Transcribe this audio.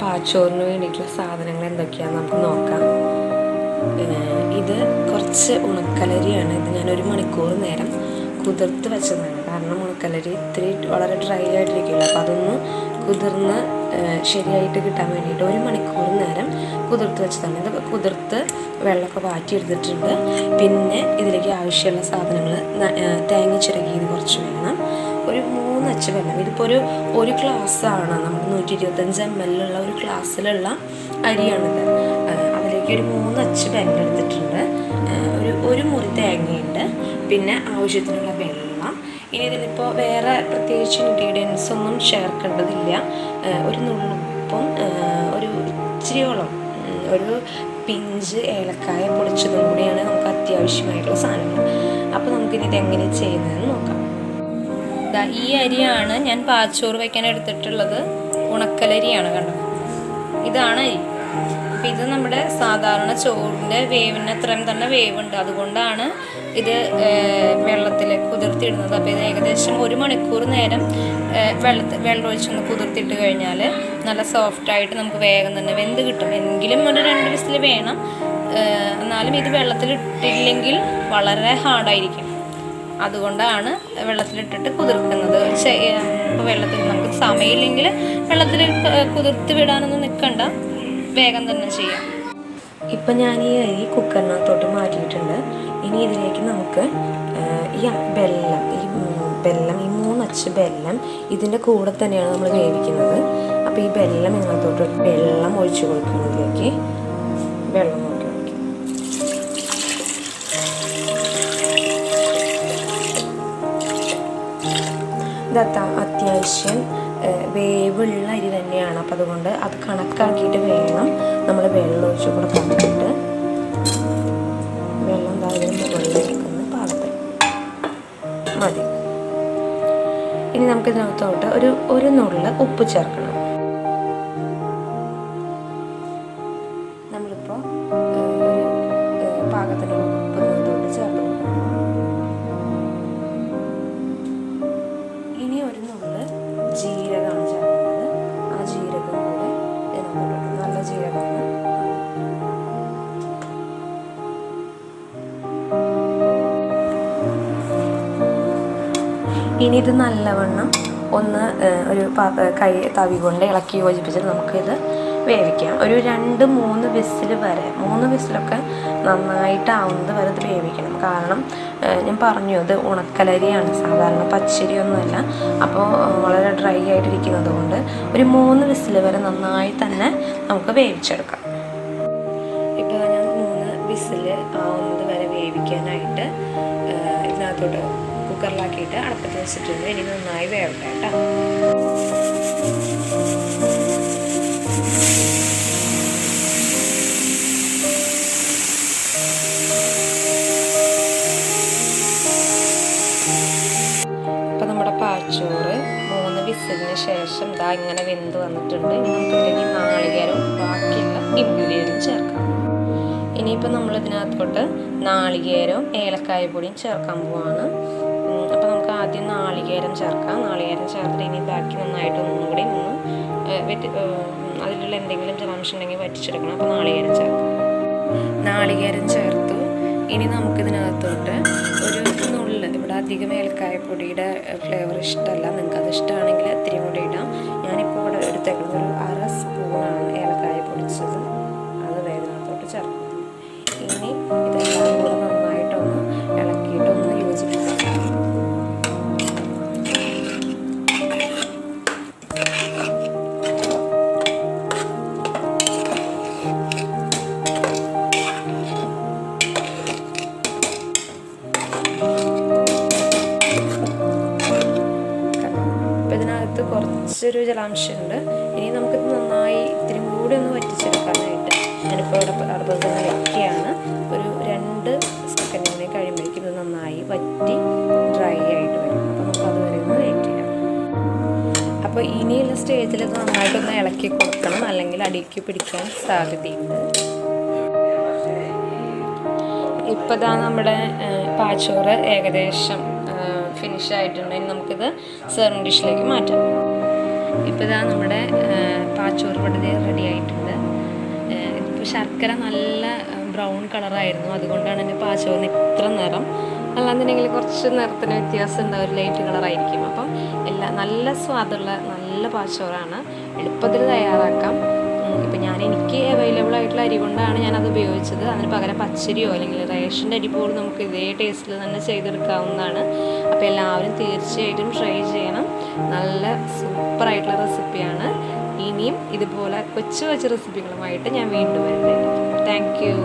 പാച്ചോറിന് വേണ്ടിയിട്ടുള്ള സാധനങ്ങൾ എന്തൊക്കെയാണെന്ന് നമുക്ക് നോക്കാം. ഇത് കുറച്ച് ഉണക്കലരിയാണ്. ഇത് ഞാൻ 1 മണിക്കൂർ നേരം കുതിർത്ത് വെച്ചതാണ്. കാരണം ഉണക്കലരി ഇത്തിരി വളരെ ഡ്രൈ ആയിട്ടിരിക്കില്ല. അപ്പോൾ അതൊന്ന് കുതിർന്ന് ശരിയായിട്ട് കിട്ടാൻ വേണ്ടിയിട്ട് 1 മണിക്കൂർ നേരം കുതിർത്ത് വെച്ചതാണ്. ഇത് കുതിർത്ത് വെള്ളമൊക്കെ വാറ്റിയെടുത്തിട്ടുണ്ട്. പിന്നെ ഇതിലേക്ക് ആവശ്യമുള്ള സാധനങ്ങൾ തേങ്ങ ചിരകിയത് കുറച്ച് വേണം, ഒരു 3 അച്ച് വെള്ളം. ഇതിപ്പോൾ ഒരു ഗ്ലാസ്സാണ്, നമ്മൾ 125 ml ഉള്ള ഒരു ഗ്ലാസ്സിലുള്ള അരിയാണിത്. അതിലേക്ക് ഒരു 3 അച്ച് വെള്ളം എടുത്തിട്ടുണ്ട്, ഒരു മുറി തേങ്ങയുണ്ട്, പിന്നെ ആവശ്യത്തിനുള്ള വെള്ളം. ഇനി ഇതിലിപ്പോൾ വേറെ പ്രത്യേകിച്ച് ഇൻഗ്രീഡിയൻസ് ഒന്നും ചേർക്കേണ്ടതില്ല. ഒരു നുള്ളുപ്പും ഒരു ഇച്ചിരിയോളം ഒരു പിഞ്ച് ഏലക്കായ പൊടിച്ചതും കൂടിയാണ് നമുക്ക് അത്യാവശ്യമായിട്ടുള്ള സാധനങ്ങൾ. അപ്പോൾ നമുക്കിനി ഇതെങ്ങനെ ചെയ്യുന്നതെന്ന് നോക്കാം. ഈ അരിയാണ് ഞാൻ പാച്ചോറ് വയ്ക്കാൻ എടുത്തിട്ടുള്ളത്. ഉണക്കലരിയാണ്, കണ്ടോ, ഇതാണ് അരി. അപ്പം ഇത് നമ്മുടെ സാധാരണ ചോറിൻ്റെ വേവിന് അത്രയും തന്നെ വേവുണ്ട്. അതുകൊണ്ടാണ് ഇത് വെള്ളത്തിൽ കുതിർത്തിയിടുന്നത്. അപ്പോൾ ഇത് ഏകദേശം 1 മണിക്കൂർ നേരം വെള്ളം ഒഴിച്ചൊന്ന് കുതിർത്തിട്ട് കഴിഞ്ഞാൽ നല്ല സോഫ്റ്റായിട്ട് നമുക്ക് വേഗം തന്നെ വെന്ത് കിട്ടും. എങ്കിലും ഒരു 2 വിസിൽ വേണം. എന്നാലും ഇത് വെള്ളത്തിലിട്ടില്ലെങ്കിൽ വളരെ ഹാർഡായിരിക്കും. അതുകൊണ്ടാണ് വെള്ളത്തിലിട്ടിട്ട് കുതിർക്കുന്നത്. ഇപ്പോൾ വെള്ളത്തിൽ നമുക്ക് സമയമില്ലെങ്കിൽ വെള്ളത്തിൽ കുതിർത്ത് വിടാനൊന്നും നിൽക്കണ്ട, വേഗം തന്നെ ചെയ്യാം. ഇപ്പം ഞാൻ ഈ അരി കുക്കറിനകത്തോട്ട് മാറ്റിയിട്ടുണ്ട്. ഇനി ഇതിലേക്ക് നമുക്ക് ഈ വെള്ളം ഈ 3 അച്ച് വെള്ളം ഇതിൻ്റെ കൂടെ തന്നെയാണ് നമ്മൾ വേവിക്കുന്നത്. അപ്പോൾ ഈ വെള്ളം ഇതിനകത്തോട്ട് വെള്ളം ഒഴിച്ചു കൊടുക്കുന്നതിലേക്ക് വെള്ളം നോക്കി വയ്ക്കും. ഇത് അത്യാവശ്യം വേവുള്ള അരി തന്നെയാണ്. അപ്പം അതുകൊണ്ട് അത് കണക്കാക്കിയിട്ട് വേണം നമ്മൾ വെള്ളം ഒഴിച്ച് കൊടുക്കാനായിട്ട്. വെള്ളം എന്തായാലും മുകളിൽ വെക്കുന്ന പാകത്തിൽ മതി. ഇനി നമുക്കിതിനകത്തോട്ട് ഒരു നുള്ള് ഉപ്പ് ചേർക്കണം. നമ്മളിപ്പോൾ ഒരു പാകത്തിനുള്ള ഉപ്പ് ഇതിനകത്തോട്ട് ചേർത്ത് കൊടുക്കണം. ഇനി ഒരു നുള്ള് ജീരകമാണ് ചേർക്കുന്നത്. ആ ജീരകം കൂടെ ഇതിനകത്തോട്ട്, നല്ല ജീരകമാണ്. ഇനി ഇത് നല്ലവണ്ണം ഒന്ന് ഒരു തവി കൊണ്ട് ഇളക്കി യോജിപ്പിച്ചിട്ട് നമുക്കിത് വേവിക്കാം. ഒരു 2-3 വിസിൽ വരെ, 3 വിസിലൊക്കെ നന്നായിട്ടാവുന്നത് വരെ ഇത് വേവിക്കണം. കാരണം ഞാൻ പറഞ്ഞു, ഇത് ഉണക്കലരിയാണ്, സാധാരണ പച്ചരിയൊന്നുമല്ല. അപ്പോൾ വളരെ ഡ്രൈ ആയിട്ടിരിക്കുന്നത് കൊണ്ട് ഒരു 3 വിസിൽ വരെ നന്നായി തന്നെ നമുക്ക് വേവിച്ചെടുക്കാം. ഇപ്പോൾ ഞാൻ 3 വിസിൽ ആവുന്നത് വരെ വേവിക്കാനായിട്ട് ഇതിനകത്തോട്ട് കുക്കറിലാക്കിയിട്ട് അടുപ്പത്ത് വെച്ചിട്ടുണ്ട്. ഇനി നന്നായി വേവട്ടെ കേട്ടോ. ഇപ്പം നമ്മുടെ പാച്ചോറ് 3 വിസിലിന് ശേഷം ഇതാ ഇങ്ങനെ വെന്ത് വന്നിട്ടുണ്ട്. ഇനി നമുക്കിതിലേക്ക് നാളികേരവും ബാക്കിയുള്ള ഇൻഗ്രീഡിയൻറ്റും ചേർക്കാം. ഇനിയിപ്പോൾ നമ്മളിതിനകത്തോട്ട് നാളികേരവും ഏലക്കായ പൊടിയും ചേർക്കാൻ പോവാണ്. അപ്പോൾ നമുക്ക് ആദ്യം നാളികേരം ചേർക്കാം. നാളികേരം ചേർത്തിട്ട് ഇനി ബാക്കി നന്നായിട്ട് ഒന്നും കൂടി അതിലുള്ള എന്തെങ്കിലും ജലാംശം ഉണ്ടെങ്കിൽ വറ്റിച്ചെടുക്കണം. അപ്പോൾ നാളികേരം ചേർക്കാം. നാളികേരം ചേർത്തു. ഇനി നമുക്കിതിനകത്തോട്ട് ഒരു നുള്ള്, ഇവിടെ അധികം ഏലക്കായപ്പൊടിയുടെ ഫ്ലേവർ ഇഷ്ടമല്ല, നിങ്ങൾക്കത് ഇഷ്ടമാണെങ്കിൽ ഇത്തിരി കൂടി ഇടാം. ഞാനിപ്പോൾ ഇവിടെ എടുത്തേക്കുന്നത് ഒരു 1/2 സ്പൂണാണ് ഏലക്കായ പൊടിച്ചത്. അത് വേഗത്തിനകത്തോട്ട് ചേർക്കും. ഇനി ഇതെല്ലാം കൂടെ നന്നായിട്ടൊന്ന് ഇളക്കിയിട്ടൊന്ന് യോജിപ്പിക്കാം. ഇതിനകത്ത് കുറച്ചൊരു ജലാംശമുണ്ട്. ഇനി നമുക്കിത് നന്നായി ഇത്തിരി കൂടി ഒന്ന് വറ്റിച്ചെടുക്കാനായിട്ട് ഞാനിപ്പോൾ ഇവിടെ അടുപ്പത്ത് തന്നെ വയ്ക്കുകയാണ്. ഒരു 2 സെക്കൻഡിനെ കഴിയുമ്പോഴേക്കും ഇത് നന്നായി വറ്റി ഡ്രൈ ആയിട്ട് വരും. അപ്പോൾ നമുക്കത് വരെ ഒന്ന് വെയിറ്റ് ചെയ്യാം. അപ്പോൾ ഇനിയുള്ള സ്റ്റേജിൽ ഇത് നന്നായിട്ടൊന്ന് ഇളക്കി കൊടുക്കണം, അല്ലെങ്കിൽ അടിക്ക് പിടിക്കാൻ സാധ്യതയുണ്ട്. ഇപ്പോൾ ഇതാ നമ്മുടെ പാച്ചോറ് ഏകദേശം ഫിനിഷ് ആയിട്ടുണ്ട്. ഇനി നമുക്കിത് സെർവിങ് ഡിഷിലേക്ക് മാറ്റാം. ഇപ്പോൾ ഇതാ നമ്മുടെ പാച്ചോറ് ഇവിടെ റെഡി ആയിട്ടുണ്ട്. ഇപ്പോൾ ശർക്കര നല്ല ബ്രൗൺ കളറായിരുന്നു, അതുകൊണ്ടാണ് എൻ്റെ പാച്ചോറിന് ഇത്ര നിറം. അല്ലാന്നുണ്ടെങ്കിൽ കുറച്ച് നിറത്തിന് വ്യത്യാസം ഉണ്ടാവും, ഒരു ലൈറ്റ് കളറായിരിക്കും. അപ്പം നല്ല സ്വാദുള്ള നല്ല പാച്ചോറാണ്, എളുപ്പത്തിൽ തയ്യാറാക്കാം. ഇപ്പം എനിക്ക് അവൈലബിൾ ആയിട്ടുള്ള അരി കൊണ്ടാണ് ഞാനത് ഉപയോഗിച്ചത്. അതിന് പകരം പച്ചരിയോ അല്ലെങ്കിൽ റേഷൻ്റെ അരി പോലും നമുക്ക് ഇതേ ടേസ്റ്റിൽ തന്നെ ചെയ്തെടുക്കാവുന്നതാണ്. അപ്പോൾ എല്ലാവരും തീർച്ചയായിട്ടും ട്രൈ ചെയ്യണം. നല്ല സൂപ്പറായിട്ടുള്ള റെസിപ്പിയാണ്. ഇനിയും ഇതുപോലെ കൊച്ചു കൊച്ചു റെസിപ്പികളുമായിട്ട് ഞാൻ വീണ്ടും വരുന്നതായിരിക്കും. Thank you.